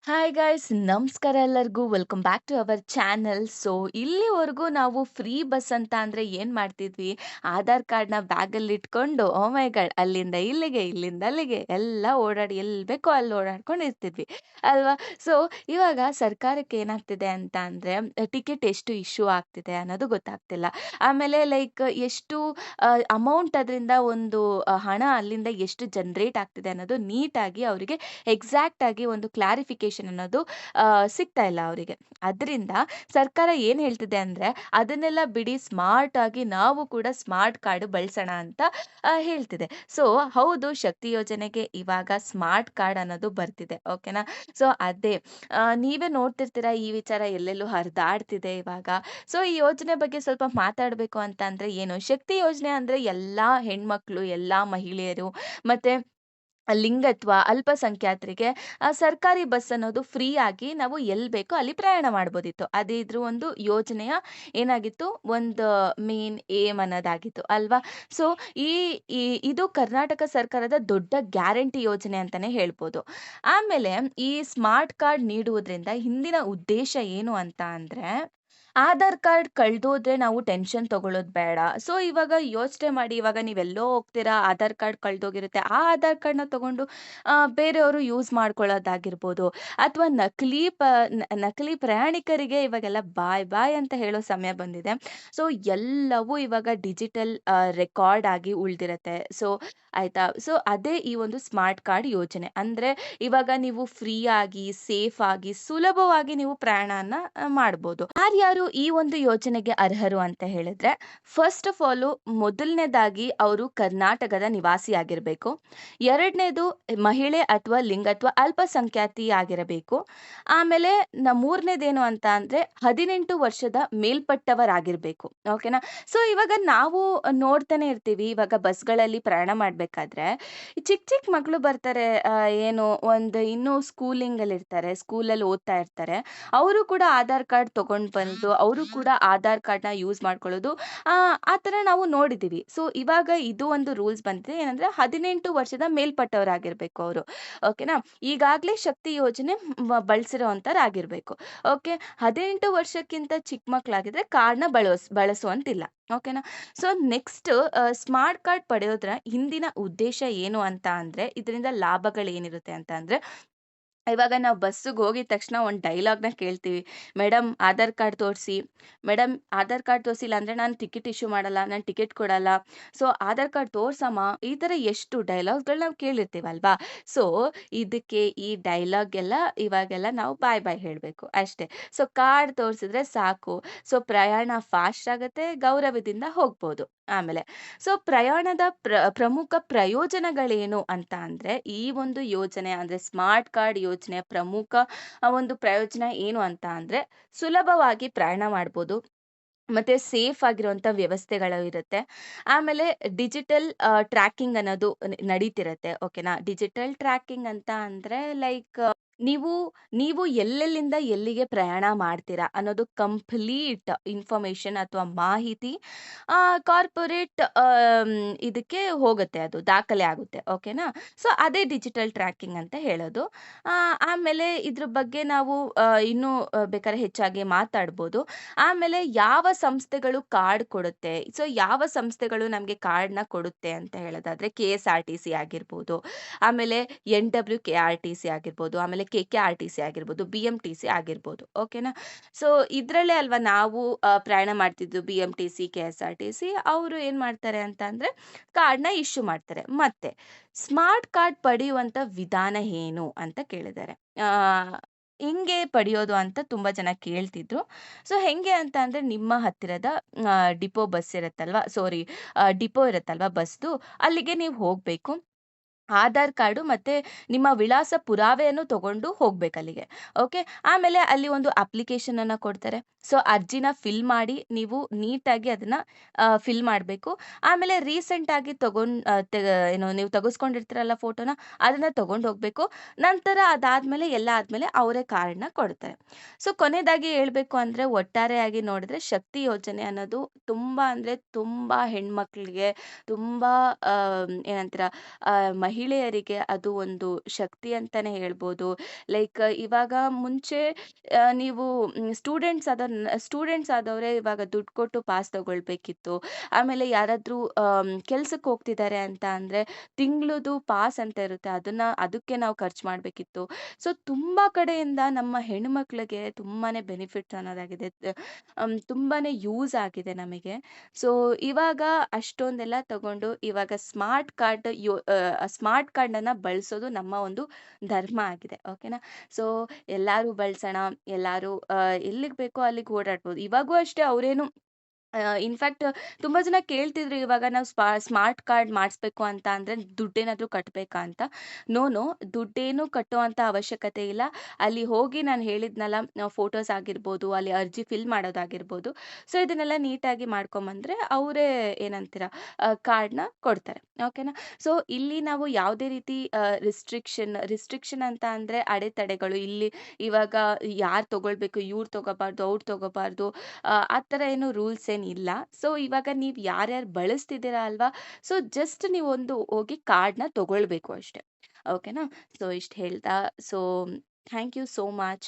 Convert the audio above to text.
Hi guys ನಮಸ್ಕಾರ ಎಲ್ಲರಿಗೂ welcome back to our channel. ಇಲ್ಲಿವರೆಗೂ ನಾವು ಫ್ರೀ ಬಸ್ ಅಂತ ಅಂದರೆ ಏನು ಮಾಡ್ತಿದ್ವಿ, ಆಧಾರ್ ಕಾರ್ಡ್ನ ಬ್ಯಾಗಲ್ಲಿ ಇಟ್ಕೊಂಡು ಓ ಮೈ ಗಾಡ್ ಅಲ್ಲಿಂದ ಇಲ್ಲಿಗೆ ಇಲ್ಲಿಂದ ಅಲ್ಲಿಗೆ ಎಲ್ಲ ಓಡಾಡಿ ಎಲ್ಲಿ ಬೇಕೋ ಅಲ್ಲಿ ಓಡಾಡ್ಕೊಂಡು ಇರ್ತಿದ್ವಿ ಅಲ್ವಾ. ಸೊ ಇವಾಗ ಸರ್ಕಾರಕ್ಕೆ ಏನಾಗ್ತಿದೆ ಅಂತ ಅಂದರೆ ಟಿಕೆಟ್ ಎಷ್ಟು ಇಶ್ಯೂ ಆಗ್ತಿದೆ ಅನ್ನೋದು ಗೊತ್ತಾಗ್ತಿಲ್ಲ. ಆಮೇಲೆ ಲೈಕ್ ಎಷ್ಟು ಅಮೌಂಟ್ ಅದರಿಂದ ಒಂದು ಹಣ ಅಲ್ಲಿಂದ ಎಷ್ಟು ಜನ್ರೇಟ್ ಆಗ್ತಿದೆ ಅನ್ನೋದು ನೀಟಾಗಿ ಅವರಿಗೆ ಎಕ್ಸಾಕ್ಟ್ ಆಗಿ ಒಂದು ಕ್ಲಾರಿಫಿಕೇಶನ್ ಅನ್ನೋದು ಸಿಗ್ತಾ ಇಲ್ಲ ಅವರಿಗೆ. ಅದರಿಂದ ಸರ್ಕಾರ ಏನ್ ಹೇಳ್ತಿದೆ ಅಂದ್ರೆ ಅದನ್ನೆಲ್ಲ ಬಿಡಿ, ಸ್ಮಾರ್ಟ್ ಆಗಿ ನಾವು ಕೂಡ ಸ್ಮಾರ್ಟ್ ಕಾರ್ಡ್ ಬಳಸೋಣ ಅಂತ ಹೇಳ್ತಿದೆ. ಸೊ ಹೌದು, ಶಕ್ತಿ ಯೋಜನೆಗೆ ಇವಾಗ ಸ್ಮಾರ್ಟ್ ಕಾರ್ಡ್ ಅನ್ನೋದು ಬರ್ತಿದೆ. ಓಕೆನಾ. ಸೊ ಅದೇ ನೀವೇ ನೋಡ್ತಿರ್ತೀರಾ, ಈ ವಿಚಾರ ಎಲ್ಲೆಲ್ಲೂ ಹರಿದಾಡ್ತಿದೆ ಇವಾಗ. ಸೊ ಈ ಯೋಜನೆ ಬಗ್ಗೆ ಸ್ವಲ್ಪ ಮಾತಾಡಬೇಕು ಅಂತ ಅಂದ್ರೆ ಏನು, ಶಕ್ತಿ ಯೋಜನೆ ಅಂದ್ರೆ ಎಲ್ಲಾ ಹೆಣ್ಮಕ್ಳು, ಎಲ್ಲಾ ಮಹಿಳೆಯರು ಮತ್ತೆ ಲಿಂಗತ್ವ ಅಲ್ಪಸಂಖ್ಯಾತರಿಗೆ ಸರ್ಕಾರಿ ಬಸ್ ಅನ್ನೋದು ಫ್ರೀ ಆಗಿ ನಾವು ಎಲ್ಲಿ ಬೇಕೋ ಅಲ್ಲಿ ಪ್ರಯಾಣ ಮಾಡ್ಬೋದಿತ್ತು. ಅದೇ ಇದ್ರ ಒಂದು ಯೋಜನೆಯ ಏನಾಗಿತ್ತು, ಒಂದು ಮೇನ್ ಏಮ್ ಅನ್ನೋದಾಗಿತ್ತು ಅಲ್ವಾ. ಸೊ ಈ ಇದು ಕರ್ನಾಟಕ ಸರ್ಕಾರದ ದೊಡ್ಡ ಗ್ಯಾರಂಟಿ ಯೋಜನೆ ಅಂತಾನೆ ಹೇಳ್ಬೋದು. ಆಮೇಲೆ ಈ ಸ್ಮಾರ್ಟ್ ಕಾರ್ಡ್ ನೀಡುವುದರಿಂದ ಹಿಂದಿನ ಉದ್ದೇಶ ಏನು ಅಂತ ಅಂದ್ರೆ, ಆಧಾರ್ ಕಾರ್ಡ್ ಕಳ್ದೋದ್ರೆ ನಾವು ಟೆನ್ಷನ್ ತಗೊಳ್ಳೋದು ಬೇಡ. ಸೊ ಇವಾಗ ಯೋಚನೆ ಮಾಡಿ, ಇವಾಗ ನೀವೆಲ್ಲೋ ಹೋಗ್ತೀರಾ, ಆಧಾರ್ ಕಾರ್ಡ್ ಕಳ್ದೋಗಿರುತ್ತೆ. ಆ ಆಧಾರ್ ಕಾರ್ಡ್‌ನ ತಗೊಂಡು ಬೇರೆಯವರು ಯೂಸ್ ಮಾಡ್ಕೊಳ್ಳೋದಾಗಿರ್ಬೋದು. ಅಥವಾ ನಕಲಿ ಪ್ರಯಾಣಿಕರಿಗೆ ಇವಾಗೆಲ್ಲ ಬಾಯ್ ಬಾಯ್ ಅಂತ ಹೇಳೋ ಸಮಯ ಬಂದಿದೆ. ಸೊ ಎಲ್ಲವೂ ಇವಾಗ ಡಿಜಿಟಲ್ ರೆಕಾರ್ಡ್ ಆಗಿ ಉಳ್ದಿರತ್ತೆ. ಸೊ ಆಯ್ತಾ? ಸೊ ಅದೇ ಈ ಒಂದು ಸ್ಮಾರ್ಟ್ ಕಾರ್ಡ್ ಯೋಜನೆ. ಅಂದ್ರೆ ಇವಾಗ ನೀವು ಫ್ರೀ ಆಗಿ, ಸೇಫ್ ಆಗಿ, ಸುಲಭವಾಗಿ ನೀವು ಪ್ರಯಾಣವನ್ನ ಮಾಡ್ಬೋದು. ಯಾರ್ಯಾರು ಈ ಒಂದು ಯೋಜನೆಗೆ ಅರ್ಹರು ಅಂತ ಹೇಳಿದ್ರೆ, ಫಸ್ಟ್ ಆಫ್ ಆಲ್ ಮೊದಲನೇದಾಗಿ ಅವರು ಕರ್ನಾಟಕದ ನಿವಾಸಿಯಾಗಿರ್ಬೇಕು. ಎರಡನೇದು ಮಹಿಳೆ ಅಥವಾ ಲಿಂಗತ್ವ ಅಲ್ಪಸಂಖ್ಯಾತಿ ಆಗಿರಬೇಕು. ಆಮೇಲೆ ಮೂರನೇದೇನು ಅಂತ ಅಂದ್ರೆ 18 ವರ್ಷದ ಮೇಲ್ಪಟ್ಟವರಾಗಿರ್ಬೇಕು. ಓಕೆನಾ. ಸೊ ಇವಾಗ ನಾವು ನೋಡ್ತಾನೆ ಇರ್ತೀವಿ, ಇವಾಗ ಬಸ್ಗಳಲ್ಲಿ ಪ್ರಯಾಣ ಮಾಡ್ಬೇಕಾದ್ರೆ ಚಿಕ್ಕ ಚಿಕ್ಕ ಮಕ್ಳು ಬರ್ತಾರೆ. ಏನು ಒಂದು ಇನ್ನೂ ಸ್ಕೂಲಿಂಗ್ ಅಲ್ಲಿ ಇರ್ತಾರೆ, ಸ್ಕೂಲಲ್ಲಿ ಓದ್ತಾ ಇರ್ತಾರೆ. ಅವರು ಕೂಡ ಆಧಾರ್ ಕಾರ್ಡ್ ತಗೊಂಡ್ ಬಂದು ಅವರು ಕೂಡ ಆಧಾರ್ ಕಾರ್ಡ್‌ನ ಯೂಸ್ ಮಾಡ್ಕೊಳ್ಳೋದು ಆ ಥರ ನಾವು ನೋಡಿದ್ದೀವಿ. ಸೊ ಇವಾಗ ಇದು ಒಂದು ರೂಲ್ಸ್ ಬಂದಿದೆ. ಏನಂದ್ರೆ 18 ವರ್ಷದ ಮೇಲ್ಪಟ್ಟವರಾಗಿರ್ಬೇಕು ಅವರು. ಓಕೆನಾ. ಈಗಾಗಲೇ ಶಕ್ತಿ ಯೋಜನೆ ಬಳಸಿರೋವಂಥವ್ರಾಗಿರ್ಬೇಕು. ಓಕೆ. 18 ವರ್ಷಕ್ಕಿಂತ ಚಿಕ್ಕ ಮಕ್ಕಳಾಗಿದ್ರೆ ಕಾರ್ಡ್‌ನ ಬಳಸುವಂತಿಲ್ಲ. ಓಕೆನಾ. ಸೊ ನೆಕ್ಸ್ಟ್ ಸ್ಮಾರ್ಟ್ ಕಾರ್ಡ್ ಪಡೆಯೋದ್ರ ಹಿಂದಿನ ಉದ್ದೇಶ ಏನು ಅಂತ ಅಂದ್ರೆ, ಇದರಿಂದ ಲಾಭಗಳೇನಿರುತ್ತೆ ಅಂತ ಅಂದ್ರೆ, ಇವಾಗ ನಾವು ಬಸ್ಸಿಗೆ ಹೋಗಿದ ತಕ್ಷಣ ಒಂದು ಡೈಲಾಗ್‌ನ ಕೇಳ್ತೀವಿ. ಮೇಡಮ್ ಆಧಾರ್ ಕಾರ್ಡ್ ತೋರಿಸಿ, ಮೇಡಮ್ ಆಧಾರ್ ಕಾರ್ಡ್ ತೋರಿಸಿಲ್ಲ ಅಂದ್ರೆ ನಾನು ಟಿಕೆಟ್ ಇಶ್ಯೂ ಮಾಡಲ್ಲ, ನಾನು ಟಿಕೆಟ್ ಕೊಡಲ್ಲ. ಸೊ ಆಧಾರ್ ಕಾರ್ಡ್ ತೋರ್ಸಮ್ಮ, ಈ ಥರ ಎಷ್ಟು ಡೈಲಾಗ್ಸ್‌ಗಳ್ ನಾವು ಕೇಳಿರ್ತೀವಲ್ವಾ. ಸೊ ಇದಕ್ಕೆ ಈ ಡೈಲಾಗ್ ಎಲ್ಲ ಇವಾಗೆಲ್ಲ ನಾವು ಬಾಯ್ ಬಾಯ್ ಹೇಳಬೇಕು ಅಷ್ಟೇ. ಸೊ ಕಾರ್ಡ್ ತೋರಿಸಿದ್ರೆ ಸಾಕು. ಸೊ ಪ್ರಯಾಣ ಫಾಸ್ಟ್ ಆಗುತ್ತೆ, ಗೌರವದಿಂದ ಹೋಗ್ಬೋದು. ಆಮೇಲೆ ಸೊ ಪ್ರಯಾಣದ ಪ್ರಮುಖ ಪ್ರಯೋಜನಗಳೇನು ಅಂತ ಅಂದ್ರೆ, ಈ ಒಂದು ಯೋಜನೆ ಅಂದ್ರೆ ಸ್ಮಾರ್ಟ್ ಕಾರ್ಡ್ ಯೋಜನೆಯ ಪ್ರಮುಖ ಒಂದು ಪ್ರಯೋಜನ ಏನು ಅಂತ ಅಂದ್ರೆ, ಸುಲಭವಾಗಿ ಪ್ರಯಾಣ ಮಾಡ್ಬೋದು. ಮತ್ತೆ ಸೇಫ್ ಆಗಿರುವಂತ ವ್ಯವಸ್ಥೆಗಳು ಇರುತ್ತೆ. ಆಮೇಲೆ ಡಿಜಿಟಲ್ ಟ್ರ್ಯಾಕಿಂಗ್ ಅನ್ನೋದು ನಡೀತಿರತ್ತೆ. ಓಕೆನಾ. ಡಿಜಿಟಲ್ ಟ್ರ್ಯಾಕಿಂಗ್ ಅಂತ ಅಂದ್ರೆ ಲೈಕ್ ನೀವು ನೀವು ಎಲ್ಲೆಲ್ಲಿಂದ ಎಲ್ಲಿಗೆ ಪ್ರಯಾಣ ಮಾಡ್ತೀರಾ ಅನ್ನೋದು ಕಂಪ್ಲೀಟ್ ಇನ್ಫಾರ್ಮೇಶನ್ ಅಥವಾ ಮಾಹಿತಿ ಕಾರ್ಪೊರೇಟ್ ಇದಕ್ಕೆ ಹೋಗುತ್ತೆ, ಅದು ದಾಖಲೆ ಆಗುತ್ತೆ. ಓಕೆನಾ. ಸೊ ಅದೇ ಡಿಜಿಟಲ್ ಟ್ರ್ಯಾಕಿಂಗ್ ಅಂತ ಹೇಳೋದು. ಆಮೇಲೆ ಇದ್ರ ಬಗ್ಗೆ ನಾವು ಇನ್ನೂ ಬೇಕಾದ್ರೆ ಹೆಚ್ಚಾಗಿ ಮಾತಾಡ್ಬೋದು. ಆಮೇಲೆ ಯಾವ ಸಂಸ್ಥೆಗಳು ಕಾರ್ಡ್ ಕೊಡುತ್ತೆ, ಸೊ ಯಾವ ಸಂಸ್ಥೆಗಳು ನಮಗೆ ಕಾರ್ಡ್‌ನ ಕೊಡುತ್ತೆ ಅಂತ ಹೇಳೋದಾದ್ರೆ, KSRTC ಆಗಿರ್ಬೋದು, ಆಮೇಲೆ NWKRTC ಆಗಿರ್ಬೋದು, ಆಮೇಲೆ KKRTC ಆಗಿರ್ಬೋದು, BMTC ಆಗಿರ್ಬೋದು. ಓಕೆನಾ. ಸೊ ಇದ್ರಲ್ಲೇ ಅಲ್ವಾ ನಾವು ಪ್ರಯಾಣ ಮಾಡ್ತಿದ್ದು, BMTC, KSRTC ಅವರು ಏನ್ ಮಾಡ್ತಾರೆ ಅಂತ ಅಂದ್ರೆ ಕಾರ್ಡ್‌ನ ಇಶ್ಯೂ ಮಾಡ್ತಾರೆ. ಮತ್ತೆ ಸ್ಮಾರ್ಟ್ ಕಾರ್ಡ್ ಪಡೆಯುವಂತ ವಿಧಾನ ಏನು ಅಂತ ಕೇಳಿದ್ದಾರೆ. ಆ ಹೆಂಗೆ ಪಡೆಯೋದು ಅಂತ ತುಂಬಾ ಜನ ಕೇಳ್ತಿದ್ರು. ಸೊ ಹೆಂಗೆ ಅಂತ ಅಂದ್ರೆ, ನಿಮ್ಮ ಹತ್ತಿರದ ಡಿಪೋ ಬಸ್ ಇರುತ್ತಲ್ವಾ, ಸಾರಿ ಡಿಪೋ ಇರುತ್ತಲ್ವಾ ಬಸ್‌ದು, ಅಲ್ಲಿಗೆ ನೀವು ಹೋಗ್ಬೇಕು. ಆಧಾರ್ ಕಾರ್ಡು ಮತ್ತೆ ನಿಮ್ಮ ವಿಳಾಸ ಪುರಾವೆಯನ್ನು ತಗೊಂಡು ಹೋಗ್ಬೇಕಲ್ಲಿಗೆ. ಓಕೆ. ಆಮೇಲೆ ಅಲ್ಲಿ ಒಂದು ಅಪ್ಲಿಕೇಶನ್ ಅನ್ನ ಕೊಡ್ತಾರೆ. ಸೊ ಅರ್ಜಿನ ಫಿಲ್ ಮಾಡಿ ನೀವು ನೀಟಾಗಿ ಅದನ್ನ ಫಿಲ್ ಮಾಡಬೇಕು. ಆಮೇಲೆ ರೀಸೆಂಟ್ ಆಗಿ ಏನು ನೀವು ತೆಗೆಸ್ಕೊಂಡಿರ್ತೀರಲ್ಲ ಫೋಟೋನ, ಅದನ್ನ ತಗೊಂಡು ಹೋಗ್ಬೇಕು. ನಂತರ ಅದಾದ್ಮೇಲೆ ಎಲ್ಲ ಆದ್ಮೇಲೆ ಅವರೇ ಕಾರ್ಡ್‌ನ ಕೊಡ್ತಾರೆ. ಸೊ ಕೊನೆಯದಾಗಿ ಹೇಳ್ಬೇಕು ಅಂದ್ರೆ, ಒಟ್ಟಾರೆಯಾಗಿ ನೋಡಿದ್ರೆ ಶಕ್ತಿ ಯೋಜನೆ ಅನ್ನೋದು ತುಂಬಾ ಅಂದ್ರೆ ತುಂಬಾ ಹೆಣ್ಮಕ್ಳಿಗೆ, ತುಂಬಾ ಏನಂತೀರ, ಮಹಿಳೆಯರಿಗೆ ಅದು ಒಂದು ಶಕ್ತಿ ಅಂತಾನೆ ಹೇಳ್ಬೋದು. ಲೈಕ್ ಇವಾಗ ಮುಂಚೆ ನೀವು ಸ್ಟೂಡೆಂಟ್ಸ್ ಆದವರೇ ಇವಾಗ ದುಡ್ಡು ಕೊಟ್ಟು ಪಾಸ್ ತಗೊಳ್ಬೇಕಿತ್ತು. ಆಮೇಲೆ ಯಾರಾದ್ರೂ ಕೆಲ್ಸಕ್ಕೆ ಹೋಗ್ತಿದ್ದಾರೆ ಅಂತ ಅಂದ್ರೆ ತಿಂಗ್ಳದು ಪಾಸ್ ಅಂತ ಇರುತ್ತೆ. ಅದಕ್ಕೆ ನಾವು ಖರ್ಚು ಮಾಡ್ಬೇಕಿತ್ತು. ಸೊ ತುಂಬಾ ಕಡೆಯಿಂದ ನಮ್ಮ ಹೆಣ್ಮಕ್ಳಿಗೆ ತುಂಬಾನೇ ಬೆನಿಫಿಟ್ಸ್ ಅನ್ನೋದಾಗಿದೆ. ತುಂಬಾನೇ ಯೂಸ್ ಆಗಿದೆ ನಮಗೆ. ಸೊ ಇವಾಗ ಅಷ್ಟೊಂದೆಲ್ಲ ತಗೊಂಡು ಇವಾಗ ಸ್ಮಾರ್ಟ್ ಕಾರ್ಡನ್ನ ಬಳಸೋದು ನಮ್ಮ ಒಂದು ಧರ್ಮ ಆಗಿದೆ. ಓಕೆನಾ? ಸೊ ಎಲ್ಲಾರು ಬಳಸೋಣ, ಎಲ್ಲಾರು ಎಲ್ಲಿಗ್ ಬೇಕೋ ಅಲ್ಲಿಗೆ ಓಡಾಡ್ಬೋದು. ಇವಾಗೂ ಅಷ್ಟೇ ಅವ್ರೇನು ಇನ್‌ಫ್ಯಾಕ್ಟ್ ತುಂಬಾ ಜನ ಕೇಳ್ತಿದ್ರು ಇವಾಗ ನಾವು ಸ್ಮಾರ್ಟ್ ಕಾರ್ಡ್ ಮಾಡಿಸ್ಬೇಕು ಅಂತ ಅಂದ್ರೆ ದುಡ್ಡೇನಾದ್ರೂ ಕಟ್ಬೇಕಾ ಅಂತ. ನೋ, ದುಡ್ಡೇನು ಕಟ್ಟುವಂತ ಅವಶ್ಯಕತೆ ಇಲ್ಲ. ಅಲ್ಲಿ ಹೋಗಿ ನಾನು ಹೇಳಿದ್ನಲ್ಲ ಫೋಟೋಸ್ ಆಗಿರ್ಬೋದು, ಅಲ್ಲಿ ಅರ್ಜಿ ಫಿಲ್ ಮಾಡೋದಾಗಿರ್ಬೋದು. ಸೊ ಇದನ್ನೆಲ್ಲ ನೀಟಾಗಿ ಮಾಡ್ಕೊಂಬಂದ್ರೆ ಅವರೇ ಏನಂತೀರ ಕಾರ್ಡ್‌ನ ಕೊಡ್ತಾರೆ. ಓಕೆನಾ? ಸೊ ಇಲ್ಲಿ ನಾವು ಯಾವುದೇ ರೀತಿ ರಿಸ್ಟ್ರಿಕ್ಷನ್ ಅಂತ ಅಂದ್ರೆ ಅಡೆತಡೆಗಳು ಇಲ್ಲಿ ಇವಾಗ ಯಾರು ತಗೊಳ್ಬೇಕು, ಇವ್ರು ತಗೋಬಾರ್ದು, ಅವ್ರು ತಗೋಬಾರ್ದು ಆ ಥರ ಏನು ರೂಲ್ಸ್ ಏನಿಲ್ಲ. ಸೊ ಇವಾಗ ನೀವು ಯಾರ್ಯಾರು ಬಳಸ್ತಿದ್ದೀರಾ ಅಲ್ವಾ? ಸೊ ಜಸ್ಟ್ ನೀವೊಂದು ಹೋಗಿ ಕಾರ್ಡ್‌ನ ತಗೊಳ್ಬೇಕು ಅಷ್ಟೇ. ಓಕೆನಾ? ಸೊ ಇಷ್ಟು ಹೇಳ್ತಾ so thank you so much.